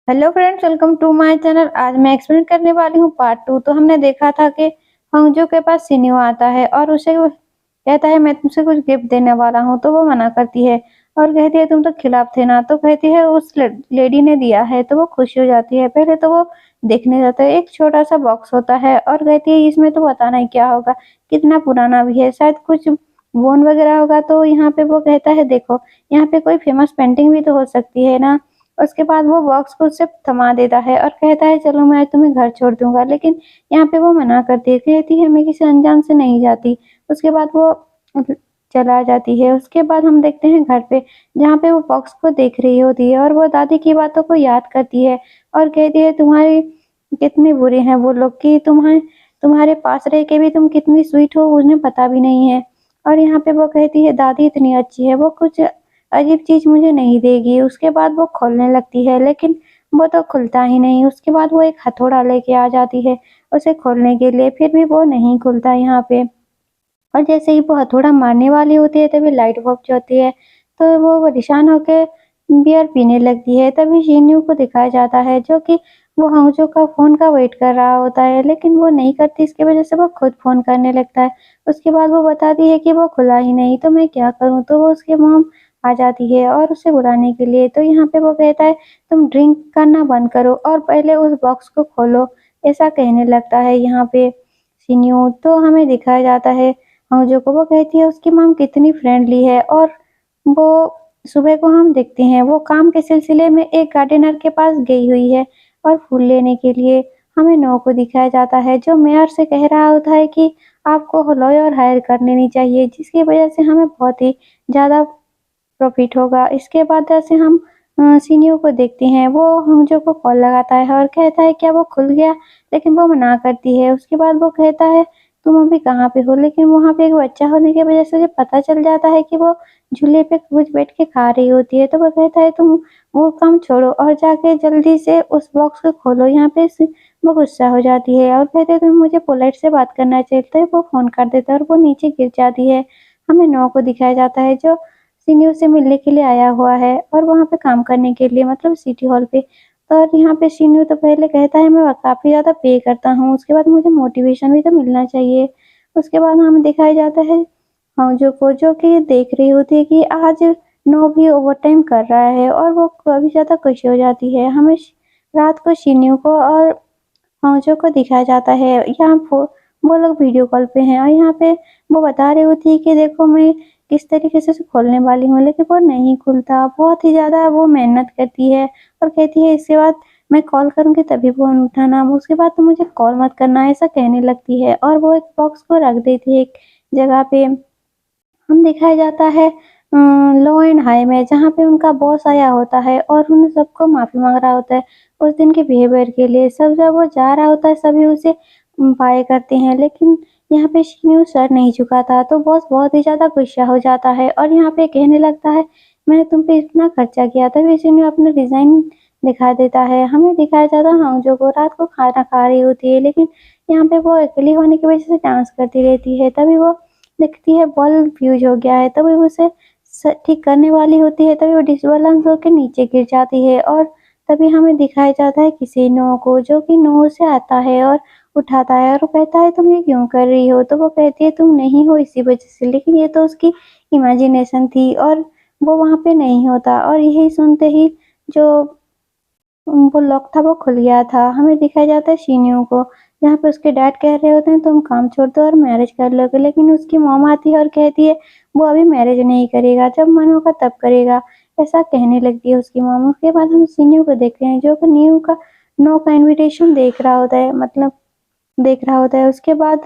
Hello friends, welcome to my channel. आज मैं explain करने वाली हूँ पार्ट 2। तो हमने देखा था कि हंगजू के पास सिन्यू आता है और उसे वो कहता है मैं तुमसे कुछ गिफ्ट देने वाला हूँ। तो वो मना करती है और कहती है तुम तो खिलाफ थे ना। तो कहती है उस लेडी ने दिया है। तो वो खुश हो जाती है। पहले तो वो देखने जाता है, एक छोटा सा बॉक्स होता है और कहती है इसमें तो पता नहीं क्या होगा, कितना पुराना भी है, शायद कुछ बोन वगैरह होगा। तो यहाँ पे वो कहता है देखो, यहाँ पे कोई फेमस पेंटिंग भी तो हो सकती है ना। उसके बाद वो बॉक्स को उससे थमा देता है और कहता है चलो मैं आज तुम्हें घर छोड़ दूंगा। लेकिन यहाँ पे वो मना करती है, कहती है मैं किसी अनजान से नहीं जाती। उसके बाद वो चला जाती है। उसके बाद हम देखते हैं घर पे, जहाँ पे वो बॉक्स को देख रही होती है और वो दादी की बातों को याद करती है और कहती है तुम्हारी कितने बुरे हैं वो लोग कि तुम्हारे पास रह के भी तुम कितनी स्वीट हो उन्हें पता भी नहीं है। और यहाँ पे वो कहती है दादी इतनी अच्छी है, वो कुछ अजीब चीज मुझे नहीं देगी। उसके बाद वो खोलने लगती है लेकिन वो तो खुलता ही नहीं। उसके बाद वो एक हथौड़ा लेके आ जाती है उसे खोलने के लिए, फिर भी वो नहीं खुलता यहाँ पे। और जैसे ही वो हथौड़ा मारने वाली होती है तभी लाइट बल्ब जाती है। तो वो परेशान होकर बियर पीने लगती है। तभी शीन्यू को दिखाया जाता है जो कि वो हंगजू का फोन का वेट कर रहा होता है, लेकिन वो नहीं करती। इसकी वजह से वो खुद फोन करने लगता है। उसके बाद वो बताती है कि वो खुला ही नहीं, तो मैं क्या करूं। तो वो उसके मॉम आ जाती है और उसे बुलाने के लिए। तो यहाँ पे वो कहता है तुम ड्रिंक करना बंद करो और पहले उस बॉक्स को खोलो, ऐसा कहने लगता है यहाँ पे सीन्यू। तो हमें दिखाया जाता है हंगजू को, वो कहती है उसकी मॉम कितनी फ्रेंडली है। और वो सुबह को हम देखते हैं वो काम के सिलसिले में एक गार्डनर के पास गई हुई है और फूल लेने के लिए। हमें नो को दिखाया जाता है जो मेयर से कह रहा होता है कि आपको लॉयर हायर कर लेनी चाहिए, जिसकी वजह से हमें बहुत ही ज़्यादा प्रॉफिट होगा। इसके बाद जैसे हम सीनियो को देखते हैं, वो हंगजू को कॉल लगाता है और कहता है क्या वो खुल गया, लेकिन वो मना करती है। उसके बाद वो कहता है तुम अभी कहाँ पे हो, लेकिन वहाँ पे एक बच्चा होने की वजह से उसे पता चल जाता है कि वो झूले पे कुछ बैठ के खा रही होती है। तो वो कहता है तुम वो काम छोड़ो और जाके जल्दी से उस बॉक्स को खोलो। यहाँ पे वो गुस्सा हो जाती है और कहते हैं तुम मुझे पोलाइट से बात करना चाहिए। तो वो फोन कर देता है और वो नीचे गिर जाती है। हमें नो को दिखाया जाता है जो सीनियर से मिलने के लिए आया हुआ है और वहाँ पे काम करने के लिए, मतलब सिटी हॉल पे। और यहाँ पे सीनियर तो पहले कहता है मैं काफी ज्यादा पे करता हूँ, उसके बाद मुझे मोटिवेशन भी तो मिलना चाहिए। उसके बाद हमें दिखाया जाता है हंगजू को जो कि देख रही होती है कि आज नो भी ओवर टाइम कर रहा है और वो काफी ज्यादा खुश हो जाती है। हमें रात को सीनियर को और हंगजू को दिखाया जाता है। यहाँ वो लोग वीडियो कॉल पे हैं और यहाँ पे वो बता रही होती है कि देखो मैं किस तरीके से उसे खोलने वाली हूँ, लेकिन वो नहीं खुलता। बहुत ही ज्यादा वो मेहनत करती है और कहती है इसके बाद मैं कॉल करूंगी तभी फोन उठाना, उसके बाद तो मुझे कॉल मत करना, ऐसा कहने लगती है। और वो एक बॉक्स को रख देती है एक जगह पे। हम दिखाया जाता है लो एंड हाई में, जहाँ पे उनका बॉस आया होता है और उन सबको माफी मांग रहा होता है उस दिन के बिहेवियर के लिए। सब जब वो जा रहा होता है सभी उसे बाय करते हैं, लेकिन यहाँ पे शिन्यू सर नहीं झुकाता। तो बॉस बहुत ही ज्यादा गुस्सा हो जाता है और यहाँ पे कहने लगता है मैंने तुम पे इतना खर्चा किया था। शिन्यू अपना डिजाइन दिखा देता है। हमें दिखाया जाता है हंगजू को रात को खाना खा रही होती है, लेकिन यहाँ पे वो अकेली होने की वजह से डांस करती रहती है। तभी वो दिखती है बल्ब फ्यूज हो गया है। तभी उसे ठीक करने वाली होती है, तभी वो डिसबैलेंस होकर नीचे गिर जाती है। और तभी हमें दिखाया जाता है किसी नो को जो कि नो से आता है और उठाता है और वो कहता है तुम ये क्यों कर रही हो। तो वो कहती है तुम नहीं हो इसी वजह से, लेकिन ये तो उसकी इमेजिनेशन थी और वो वहां पे नहीं होता। और यही सुनते ही जो वो लॉक था वो खुल गया था। हमें दिखाया जाता है शीनियो को, जहाँ पे उसके डैड कह रहे होते हैं तुम काम छोड़ दो और मैरिज कर लोगे, लेकिन उसकी मॉम आती है और कहती है वो अभी मैरिज नहीं करेगा, जब मन होगा तब करेगा, ऐसा कहने लगती है उसकी मॉम। उसके बाद हम सीनियो को देखते हैं जो कि न्यू का नो का इनविटेशन देख रहा होता है, मतलब देख रहा होता है। उसके बाद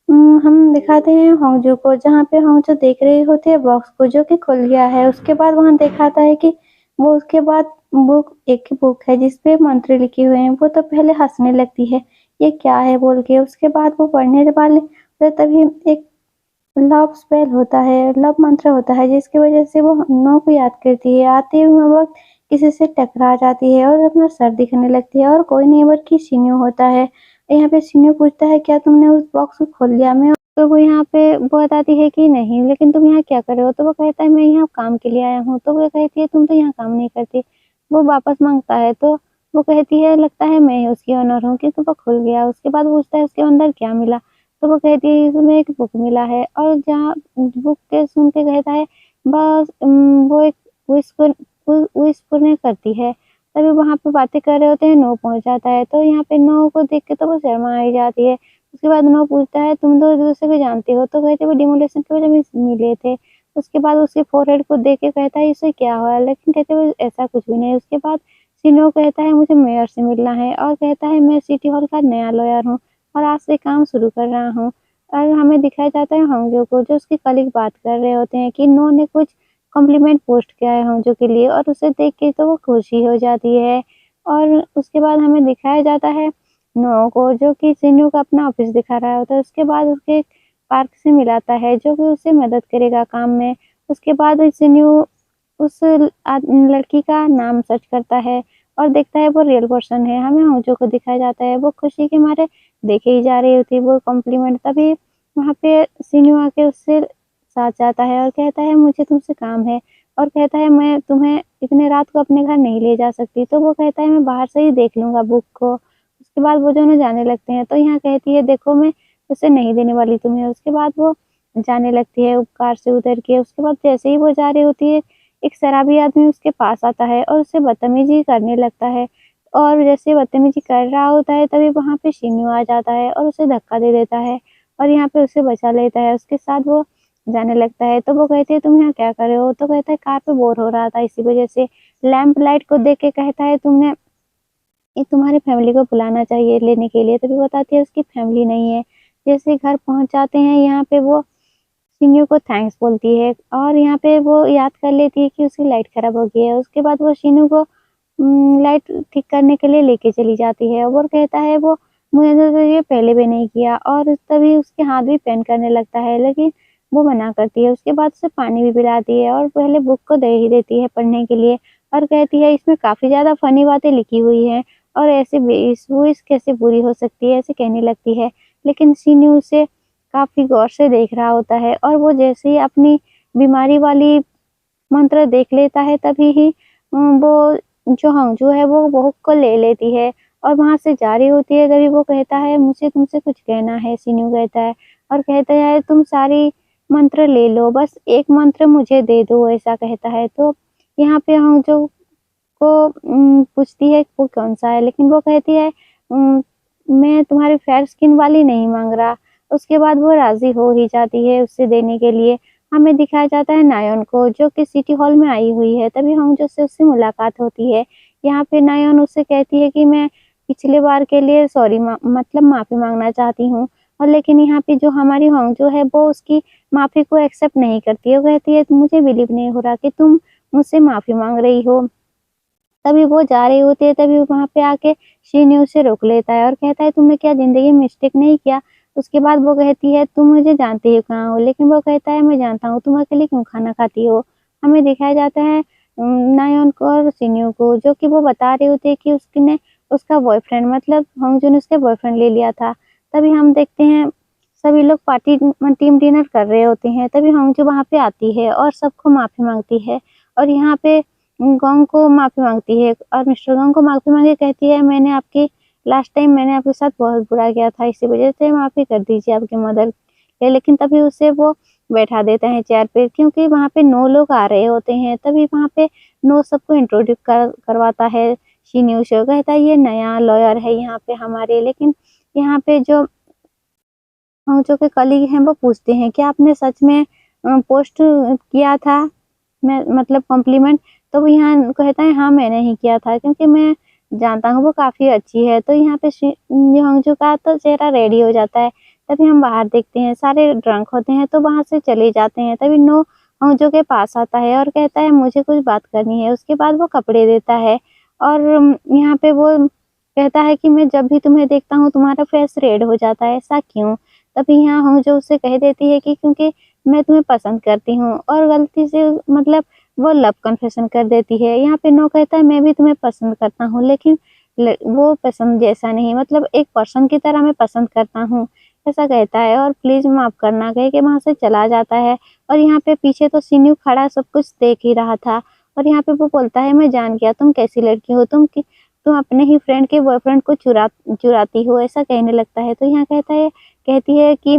हम दिखाते हैं होंगजू को, जहाँ पे होंगजू देख रहे होते हैं बॉक्स को जो कि खुल गया है। उसके बाद वहां दिखाता है कि वो उसके बाद बुक एक बुक है जिसपे मंत्र लिखे हुए हैं। वो तो पहले हंसने लगती है ये क्या है बोल के। उसके बाद वो पढ़ने वाले तो तभी एक लव स्पेल होता है, लव मंत्र होता है, जिसकी वजह से वो नो को याद करती है। आते हुए वक्त किसी से टकरा जाती है और अपना सर दिखने लगती है और कोई नहीं बल्कि सीनियो होता है। यहाँ पे सीनियो पूछता है क्या तुमने उस बॉक्स को खोल लिया मैं। तो वो यहाँ पे वो बताती है कि नहीं, लेकिन तुम यहाँ क्या कर रहे हो। तो वो कहता है मैं यहाँ काम के लिए आया हूँ। तो वो कहती है तुम तो यहाँ काम नहीं करती। वो वापस मांगता है तो वो कहती है लगता है मैं ही उसकी ओनर हूँ क्योंकि वो खुल गया। उसके बाद पूछता है उसके अंदर क्या मिला? तो वो कहती है इसमें एक बुक मिला है और जहाँ बुक के सुन के कहता है बस वो एक विश पूर्ण करती है। तभी वहाँ पे बातें कर रहे होते हैं, नो पहुँच जाता है। तो यहाँ पे नो को देख के तो वो शर्मा ही जाती है। उसके बाद नो पूछता है तुम तो एक-दूसरे को जानते हो? तो कहते वो डिमोलेशन की वजह में मिले थे। उसके बाद उसके फोरहेड को देख के कहता है इससे क्या हुआ? लेकिन कहते वो ऐसा कुछ भी नहीं। उसके बाद सिनो कहता है मुझे मेयर से मिलना है और कहता है मैं सिटी हॉल का नया लॉयर हूँ और आज से काम शुरू कर रहा हूँ। और हमें दिखाया जाता है होंगजो को जो उसके कलीग बात कर रहे होते हैं कि नो ने कुछ कॉम्प्लीमेंट पोस्ट किया है होंगजो के लिए और उसे देख के तो वो खुशी हो जाती है। और उसके बाद हमें दिखाया जाता है नो को जो कि सिन्यू का अपना ऑफिस दिखा रहा होता है। उसके बाद उसके पार्क से मिलाता है जो कि उसे मदद करेगा काम में। उसके बाद सिन्यू उस लड़की का नाम सर्च करता है और देखता है वो रियल पर्सन है। हमें होंगजो को दिखाया जाता है वो खुशी के मारे देखे ही जा रही होती है वो कॉम्प्लीमेंट। तभी वहाँ पे सिन्यू आके उससे साथ जाता है और कहता है मुझे तुमसे काम है और कहता है मैं तुम्हें इतने रात को अपने घर नहीं ले जा सकती। तो वो कहता है मैं बाहर से ही देख लूँगा बुक को। उसके बाद वो दोनों जाने लगते हैं। तो यहाँ कहती है देखो मैं उसे नहीं देने वाली तुम्हें। उसके बाद वो जाने लगती है कार से उतर के। उसके बाद जैसे ही वो जा रही होती है एक शराबी आदमी उसके पास आता है और उससे बदतमीजी करने लगता है। और जैसे बदतमीजी कर रहा होता है तभी वहाँ पे शिन्यू आ जाता है और उसे धक्का दे देता है और यहाँ पे उसे बचा लेता है। उसके साथ वो जाने लगता है। तो वो कहती है तुम यहाँ क्या कर रहे हो? तो कहता है कार पे बोर हो रहा था इसी वजह से। लैंप लाइट को देख के कहता है तुमने ये तुम्हारी फैमिली को बुलाना चाहिए लेने के लिए। तभी बताती है उसकी फैमिली नहीं है। जैसे घर पहुँच जाते हैं यहाँ पे वो शिन्यू को थैंक्स बोलती है और यहाँ पे वो याद कर लेती है कि उसकी लाइट खराब हो गई है। उसके बाद वो शिन्यू को लाइट ठीक करने के लिए लेके चली जाती है और कहता है वो मुझे तो ये पहले भी नहीं किया और तभी उसके हाथ भी पेन करने लगता है लेकिन वो मना करती है। उसके बाद उसे पानी भी पिलाती है और पहले बुक को दे ही देती है पढ़ने के लिए और कहती है इसमें काफ़ी ज़्यादा फ़नी बातें लिखी हुई हैं और ऐसे विश कैसे पूरी हो सकती है ऐसे कहने लगती है। लेकिन शिन्यू उसे काफ़ी गौर से देख रहा होता है और वो जैसे ही अपनी बीमारी वाली मंत्र देख लेता है तभी ही वो जो हंगजू है वो बुक को ले लेती है और वहाँ से जा रही होती है। तभी वो कहता है मुझे तुमसे कुछ कहना है। शिन्यू कहता है और कहता है तुम सारी मंत्र ले लो बस एक मंत्र मुझे दे दो ऐसा कहता है। तो यहाँ पे हंगजू को पूछती है वो कौन-सा है? लेकिन वो कहती है मैं तुम्हारी फेयर स्किन वाली नहीं माँग रहा। उसके बाद वो राज़ी हो ही जाती है उससे देने के लिए। हमें दिखाया जाता है नायोन को जो कि सिटी हॉल में आई हुई है। तभी होंगजो से उससे मुलाकात होती है। यहाँ पे नायोन उससे कहती है कि मैं पिछली बार के लिए सॉरी मतलब माफ़ी माँगना चाहती हूँ। और लेकिन यहाँ पे जो हमारी होंगजो है वो उसकी माफ़ी को एक्सेप्ट नहीं करती है। वो कहती है मुझे बिलीव नहीं हो रहा कि तुम मुझसे माफ़ी माँग रही हो। तभी वो जा रही होती है तभी वहाँ पे आके शिन्यू उसे रोक लेता है और कहता है तुमने क्या ज़िंदगी में मिस्टेक नहीं किया? उसके बाद वो कहती है तुम मुझे जानती ही कहाँ हो? लेकिन वो कहता है मैं जानता हूँ, तुम अकेले क्यों खाना खाती हो? हमें दिखाया जाता है नायोन को और शिन्यू को जो कि वो बता रही होती है कि उसने उसका बॉयफ्रेंड मतलब होंगजू ने उसका बॉयफ्रेंड ले लिया था। तभी हम देखते हैं सभी लोग पार्टी टीम डिनर कर रहे होते हैं। तभी होंगजू वहाँ पे आती है और सबको माफ़ी माँगती है और यहाँ पे गोंग को माफ़ी माँगती है और मिस्टर गोंग को माफ़ी माँग के कहती है मैंने आपकी लास्ट टाइम मैंने आपके साथ बहुत बुरा किया था इसी वज़ह से माफ़ी कर दीजिए आपकी मदर के। लेकिन तभी उसे वो बैठा देते हैं चेयर पे क्योंकि वहाँ पे 9 लोग आ रहे होते हैं। तभी वहाँ पे 9 सबको इंट्रोड्यूस करवाता है शिन्यू से। कहता है ये नया लॉयर है यहाँ पे हमारे। लेकिन यहाँ पे जो जो के कलीग हैं वो पूछते हैं कि आपने सच में पोस्ट किया था? मैं मतलब कॉम्प्लीमेंट। तो वो यहाँ कहता है हाँ मैंने ही किया था क्योंकि मैं जानता हूँ वो काफ़ी अच्छी है। तो यहाँ पे होंगजू का तो चेहरा रेडी हो जाता है। तभी हम बाहर देखते हैं सारे ड्रंक होते हैं तो वहाँ से चले जाते हैं। तभी नो होंगजू के पास आता है और कहता है मुझे कुछ बात करनी है। उसके बाद वो कपड़े देता है और यहाँ पे वो कहता है कि मैं जब भी तुम्हें देखता हूँ तुम्हारा फेस रेड हो जाता है ऐसा क्यों? तभी यहाँ होंगजू उससे कह देती है कि क्योंकि मैं तुम्हें पसंद करती हूँ और गलती से मतलब वो लव कन्फेशन कर देती है। यहाँ पे नो कहता है मैं भी तुम्हें पसंद करता हूँ लेकिन वो पसंद जैसा नहीं मतलब एक पर्सन की तरह मैं पसंद करता हूँ ऐसा कहता है और प्लीज़ माफ़ करना कह के वहाँ से चला जाता है। और यहाँ पे पीछे तो शिन्यू खड़ा सब कुछ देख ही रहा था और यहाँ पे वो बोलता है मैं जान गया तुम कैसी लड़की हो, तुम अपने ही फ्रेंड के बॉयफ्रेंड को चुराती हो, ऐसा कहने लगता है। तो यहाँ कहती है कि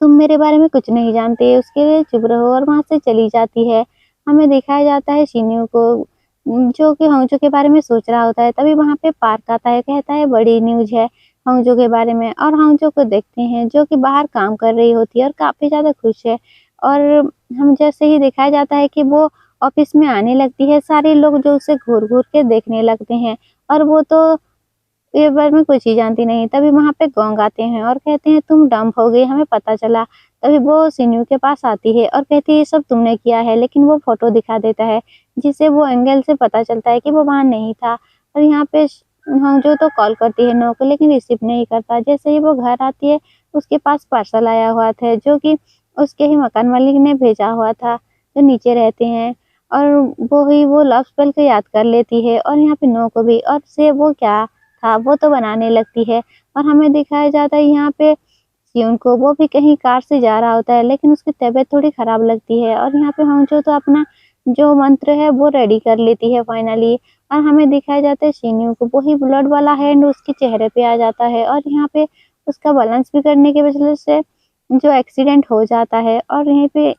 तुम मेरे बारे में कुछ नहीं जानते, उसके लिए चुप रहो, और वहाँ से चली जाती है। हमें दिखाया जाता है शिन्यू को जो कि होंगजो के बारे में सोच रहा होता है। तभी वहाँ पे पार्क आता है, कहता है बड़ी न्यूज़ है होंगजो के बारे में, और होंगजो को देखते हैं जो कि बाहर काम कर रही होती है और काफ़ी ज़्यादा खुश है। और हम जैसे ही दिखाया जाता है कि वो ऑफिस में आने लगती है, सारे लोग जो उसे घूर-घूर के देखने लगते हैं, और वो तो ये बारे में कुछ ही जानती नहीं। तभी वहाँ पे गोंग आते हैं और कहते हैं तुम डंप हो गई, हमें पता चला। तभी वो शिन्यू के पास आती है और कहती है ये सब तुमने किया है, लेकिन वो फोटो दिखा देता है जिससे वो एंगल से पता चलता है कि वो वहाँ नहीं था। और यहाँ पे होंगजो तो कॉल करती है नो को, लेकिन रिसीव नहीं करता। जैसे ही वो घर आती है उसके पास पार्सल आया हुआ था जो कि उसके ही मकान मालिक ने भेजा हुआ था, जो नीचे रहते हैं। और वो लव स्पेल को याद कर लेती है, और यहाँ पे नो को भी, और से वो क्या था वो तो बनाने लगती है। और हमें दिखाया जाता है यहाँ पे सियोन को, वो भी कहीं कार से जा रहा होता है, लेकिन उसकी तबीयत थोड़ी खराब लगती है। और यहाँ पे होंगजो तो अपना जो मंत्र है वो रेडी कर लेती है फाइनली। और हमें दिखाया जाता है शिन्यू को, वही ब्लड वाला हैंड उसके चेहरे पे आ जाता है, और यहाँ पे उसका बैलेंस बिगड़ने की वजह से जो एक्सीडेंट हो जाता है। और यहीं पे